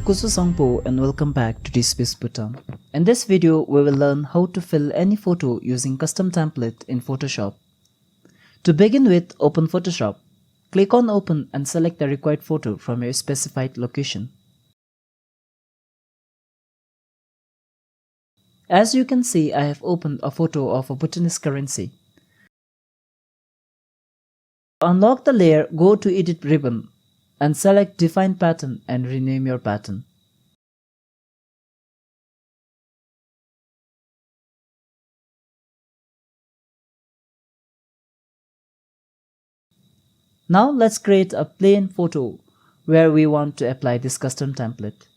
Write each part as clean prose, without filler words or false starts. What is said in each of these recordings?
Kusu Songpo and welcome back to Dspace Bhutan. In this video, we will learn how to fill any photo using custom template in Photoshop. To begin with, open Photoshop. Click on Open and select the required photo from your specified location. As you can see, I have opened a photo of a Bhutanese currency. To unlock the layer, go to Edit ribbon and select Define Pattern and rename your pattern. Now let's create a plain photo where we want to apply this custom template.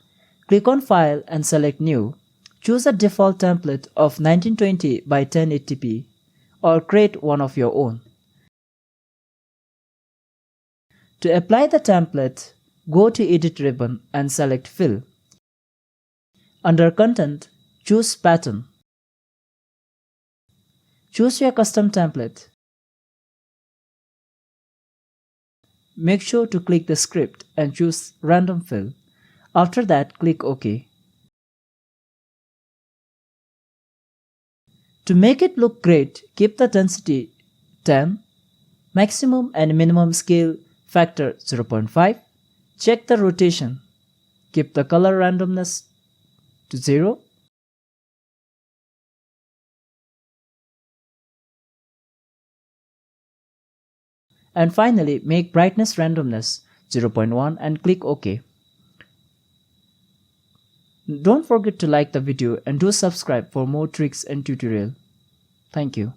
Click on File and select New. Choose a default template of 1920 by 1080p or create one of your own. To apply the template, go to Edit ribbon and select Fill. Under Content, choose Pattern. Choose your custom template. Make sure to click the script and choose Random Fill. After that, click OK. To make it look great, keep the density 10, maximum and minimum scale factor 0.5, check the rotation, keep the color randomness to 0, and finally make brightness randomness 0.1 and click OK. Don't forget to like the video and do subscribe for more tricks and tutorial. Thank you.